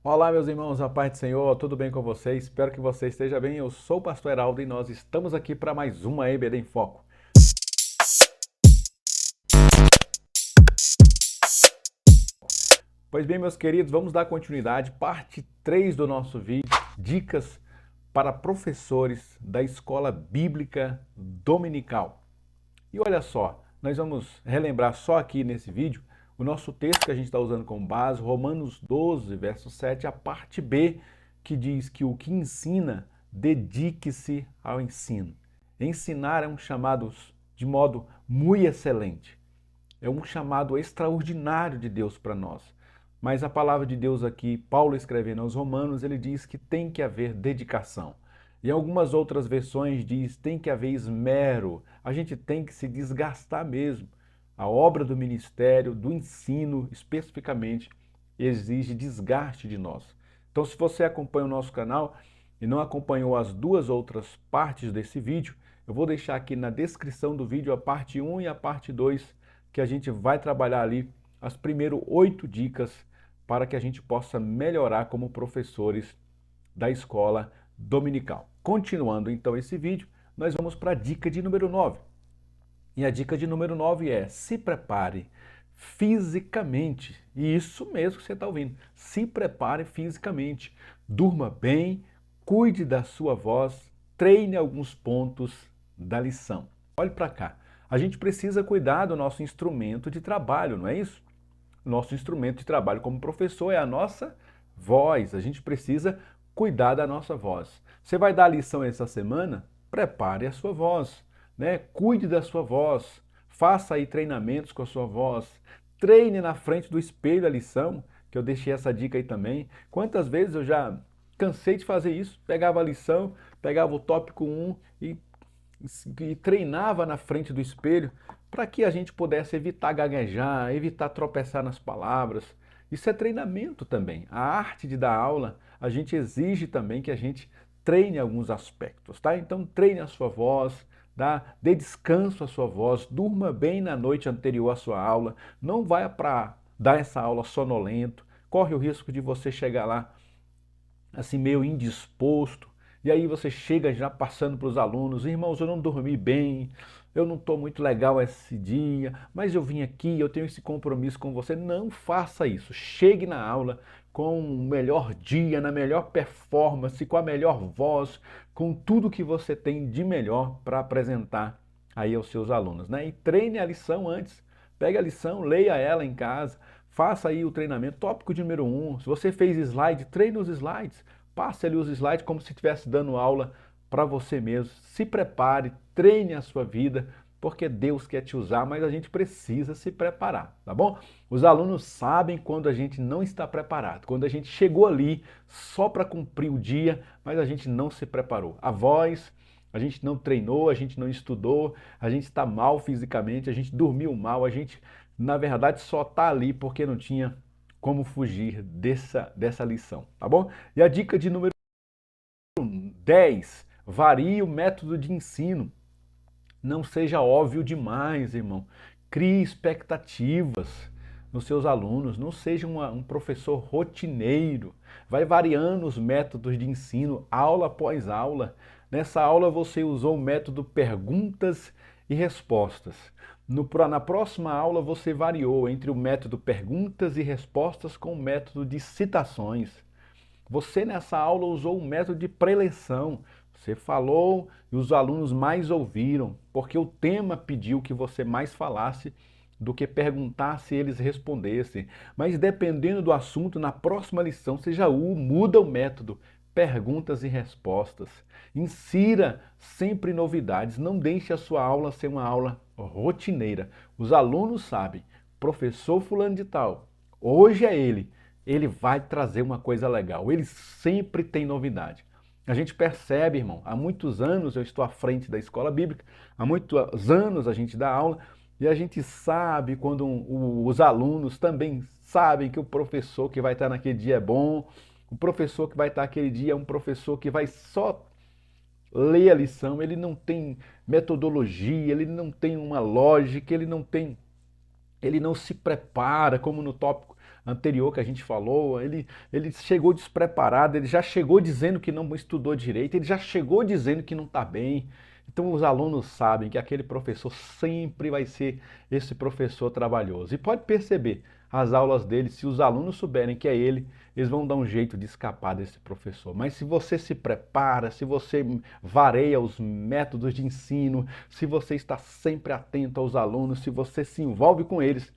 Olá, meus irmãos, a paz do Senhor, tudo bem com vocês? Espero que você esteja bem. Eu sou o pastor Heraldo e nós estamos aqui para mais uma EBD em Foco. Pois bem, meus queridos, vamos dar continuidade, parte 3 do nosso vídeo, dicas para professores da Escola Bíblica Dominical. E olha só, nós vamos relembrar só aqui nesse vídeo o nosso texto que a gente está usando como base, Romanos 12, verso 7, a parte B, que diz que o que ensina, dedique-se ao ensino. Ensinar é um chamado de modo muito excelente, é um chamado extraordinário de Deus para nós. Mas a palavra de Deus aqui, Paulo escrevendo aos Romanos, ele diz que tem que haver dedicação. Em algumas outras versões diz tem que haver esmero, a gente tem que se desgastar mesmo. A obra do ministério, do ensino especificamente, exige desgaste de nós. Então, se você acompanha o nosso canal e não acompanhou as duas outras partes desse vídeo, eu vou deixar aqui na descrição do vídeo a parte 1 e a parte 2, que a gente vai trabalhar ali as primeiras 8 dicas para que a gente possa melhorar como professores da escola dominical. Continuando então esse vídeo, nós vamos para a dica de número 9. E a dica de número 9 é: se prepare fisicamente. E isso mesmo que você está ouvindo. Se prepare fisicamente. Durma bem, cuide da sua voz, treine alguns pontos da lição. Olhe para cá. A gente precisa cuidar do nosso instrumento de trabalho, não é isso? Nosso instrumento de trabalho como professor é a nossa voz. A gente precisa cuidar da nossa voz. Você vai dar a lição essa semana? Prepare a sua voz, né? Cuide da sua voz. Faça aí treinamentos com a sua voz. Treine na frente do espelho a lição, que eu deixei essa dica aí também. Quantas vezes eu já cansei de fazer isso? Pegava a lição, pegava o tópico 1 e treinava na frente do espelho para que a gente pudesse evitar gaguejar, evitar tropeçar nas palavras. Isso é treinamento também. A arte de dar aula, a gente exige também que a gente treine alguns aspectos, tá? Então treine a sua voz, dê descanso à sua voz, durma bem na noite anterior à sua aula, não vai para dar essa aula sonolento, corre o risco de você chegar lá assim meio indisposto, e aí você chega já passando para os alunos: irmãos, eu não dormi bem, eu não estou muito legal esse dia, mas eu vim aqui, eu tenho esse compromisso com você. Não faça isso. Chegue na aula com o melhor dia, na melhor performance, com a melhor voz, com tudo que você tem de melhor para apresentar aí aos seus alunos, né? E treine a lição antes. Pegue a lição, leia ela em casa, faça aí o treinamento. Tópico de número 1. Se você fez slide, treine os slides. Passe ali os slides como se estivesse dando aula para você mesmo. Se prepare, treine a sua vida, porque Deus quer te usar, mas a gente precisa se preparar, tá bom? Os alunos sabem quando a gente não está preparado, quando a gente chegou ali só para cumprir o dia, mas a gente não se preparou. A voz, a gente não treinou, a gente não estudou, a gente está mal fisicamente, a gente dormiu mal, a gente, na verdade, só está ali porque não tinha como fugir dessa lição, tá bom? E a dica de número 10: varie o método de ensino. Não seja óbvio demais, irmão. Crie expectativas nos seus alunos. Não seja um professor rotineiro. Vai variando os métodos de ensino, aula após aula. Nessa aula você usou o método perguntas e respostas. Na próxima aula você variou entre o método perguntas e respostas com o método de citações. Você nessa aula usou o método de preleção. Você falou e os alunos mais ouviram, porque o tema pediu que você mais falasse do que perguntasse e eles respondessem. Mas dependendo do assunto, na próxima lição você já muda o método, perguntas e respostas. Insira sempre novidades, não deixe a sua aula ser uma aula rotineira. Os alunos sabem, professor fulano de tal, hoje é ele vai trazer uma coisa legal. Ele sempre tem novidade. A gente percebe, irmão, há muitos anos eu estou à frente da escola bíblica, há muitos anos a gente dá aula e a gente sabe quando os alunos também sabem que o professor que vai estar naquele dia é bom, o professor que vai estar naquele dia é um professor que vai só ler a lição, ele não tem metodologia, ele não tem uma lógica, ele não se prepara, como no tópico anterior que a gente falou, ele chegou despreparado, ele já chegou dizendo que não estudou direito, ele já chegou dizendo que não está bem. Então os alunos sabem que aquele professor sempre vai ser esse professor trabalhoso. E pode perceber, as aulas dele, se os alunos souberem que é ele, eles vão dar um jeito de escapar desse professor. Mas se você se prepara, se você vareia os métodos de ensino, se você está sempre atento aos alunos, se você se envolve com eles,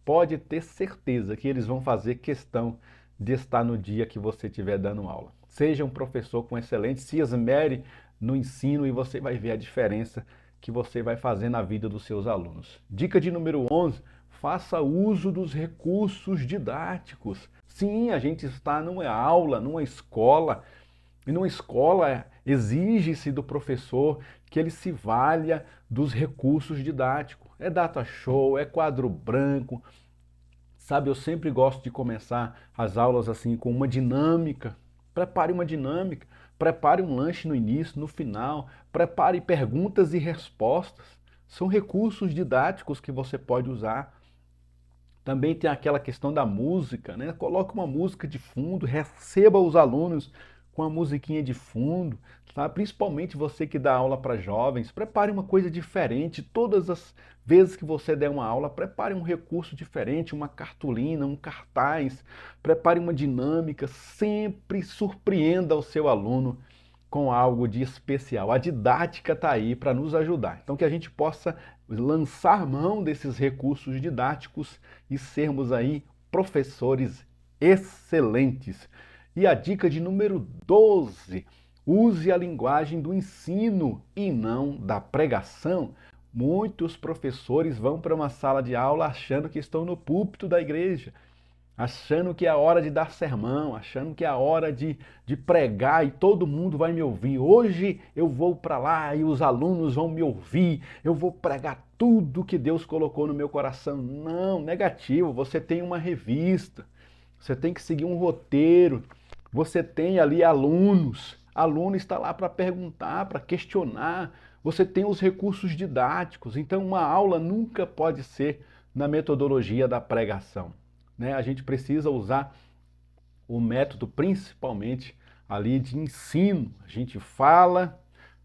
pode ter certeza que eles vão fazer questão de estar no dia que você estiver dando aula. Seja um professor com excelente, se esmere no ensino e você vai ver a diferença que você vai fazer na vida dos seus alunos. Dica de número 11, faça uso dos recursos didáticos. Sim, a gente está numa aula, numa escola, e numa escola exige-se do professor que ele se valha dos recursos didáticos. É data show, é quadro branco. Sabe, eu sempre gosto de começar as aulas assim com uma dinâmica. Prepare uma dinâmica, prepare um lanche no início, no final, prepare perguntas e respostas. São recursos didáticos que você pode usar. Também tem aquela questão da música, né? Coloque uma música de fundo, receba os alunos com a musiquinha de fundo, tá? Principalmente você que dá aula para jovens, prepare uma coisa diferente. Todas as vezes que você der uma aula, prepare um recurso diferente, uma cartolina, um cartaz, prepare uma dinâmica, sempre surpreenda o seu aluno com algo de especial. A didática está aí para nos ajudar. Então, que a gente possa lançar mão desses recursos didáticos e sermos aí professores excelentes. E a dica de número 12, use a linguagem do ensino e não da pregação. Muitos professores vão para uma sala de aula achando que estão no púlpito da igreja, achando que é a hora de dar sermão, achando que é a hora de pregar e todo mundo vai me ouvir. Hoje eu vou para lá e os alunos vão me ouvir, eu vou pregar tudo que Deus colocou no meu coração. Não, negativo, você tem uma revista, você tem que seguir um roteiro, você tem ali alunos, aluno está lá para perguntar, para questionar, você tem os recursos didáticos, então uma aula nunca pode ser na metodologia da pregação. Né? A gente precisa usar o método principalmente ali de ensino. A gente fala,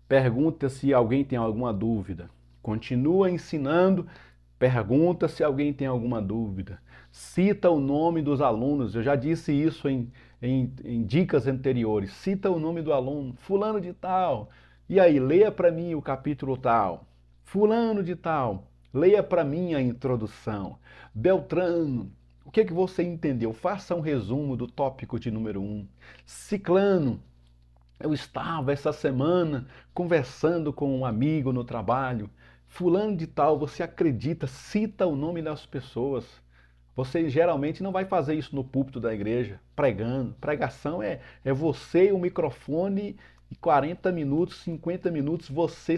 pergunta se alguém tem alguma dúvida, continua ensinando, pergunta se alguém tem alguma dúvida, cita o nome dos alunos. Eu já disse isso em dicas anteriores. Cita o nome do aluno, fulano de tal, e aí leia para mim o capítulo tal, fulano de tal, leia para mim a introdução, Beltrano, o que você entendeu? Faça um resumo do tópico de número 1. Ciclano, eu estava essa semana conversando com um amigo no trabalho. Fulano de tal, você acredita? Cita o nome das pessoas. Você geralmente não vai fazer isso no púlpito da igreja, pregando. Pregação é você e o microfone e 40 minutos, 50 minutos,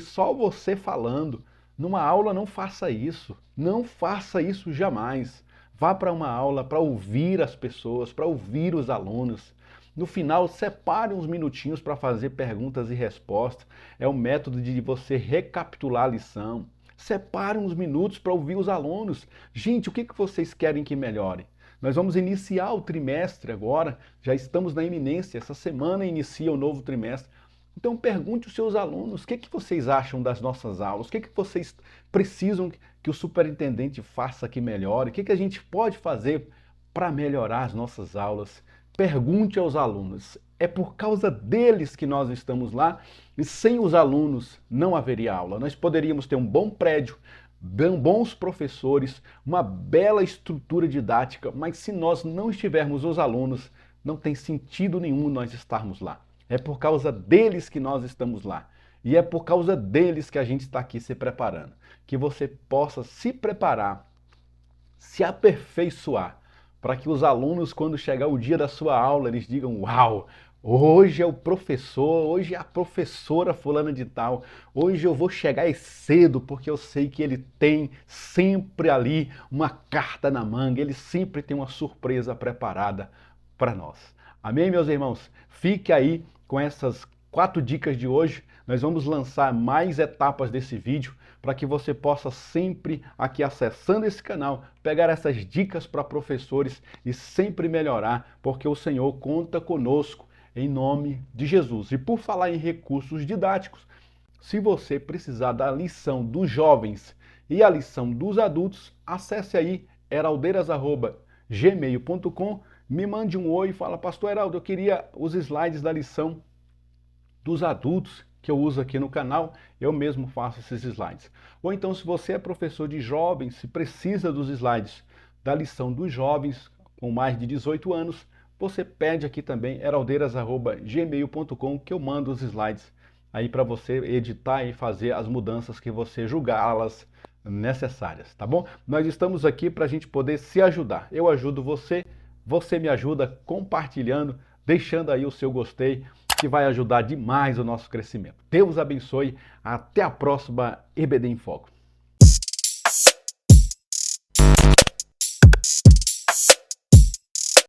só você falando. Numa aula não faça isso. Não faça isso jamais. Vá para uma aula para ouvir as pessoas, para ouvir os alunos. No final, separe uns minutinhos para fazer perguntas e respostas. É o método de você recapitular a lição. Separe uns minutos para ouvir os alunos. Gente, o que vocês querem que melhore? Nós vamos iniciar o trimestre agora, já estamos na iminência, essa semana inicia o novo trimestre. Então pergunte aos seus alunos, o que vocês acham das nossas aulas? O que vocês precisam que o superintendente faça que melhore? O que a gente pode fazer para melhorar as nossas aulas? Pergunte aos alunos. É por causa deles que nós estamos lá e sem os alunos não haveria aula. Nós poderíamos ter um bom prédio, bons professores, uma bela estrutura didática, mas se nós não estivermos os alunos, não tem sentido nenhum nós estarmos lá. É por causa deles que nós estamos lá. E é por causa deles que a gente está aqui se preparando. Que você possa se preparar, se aperfeiçoar, para que os alunos, quando chegar o dia da sua aula, eles digam: uau, hoje é o professor, hoje é a professora fulana de tal, hoje eu vou chegar cedo porque eu sei que ele tem sempre ali uma carta na manga, ele sempre tem uma surpresa preparada para nós. Amém, meus irmãos? Fique aí com essas 4 dicas de hoje, nós vamos lançar mais etapas desse vídeo para que você possa sempre aqui acessando esse canal, pegar essas dicas para professores e sempre melhorar, porque o Senhor conta conosco em nome de Jesus. E por falar em recursos didáticos, se você precisar da lição dos jovens e a lição dos adultos, acesse aí heraldeiras@gmail.com, me mande um oi e fala: Pastor Heraldo, eu queria os slides da lição dos adultos que eu uso aqui no canal, eu mesmo faço esses slides. Ou então, se você é professor de jovens, se precisa dos slides da lição dos jovens com mais de 18 anos, você pede aqui também heraldeiras@gmail.com que eu mando os slides aí para você editar e fazer as mudanças que você julgá-las necessárias, tá bom? Nós estamos aqui para a gente poder se ajudar. Eu ajudo você, você me ajuda compartilhando, deixando aí o seu gostei, que vai ajudar demais o nosso crescimento. Deus abençoe. Até a próxima EBD em Foco.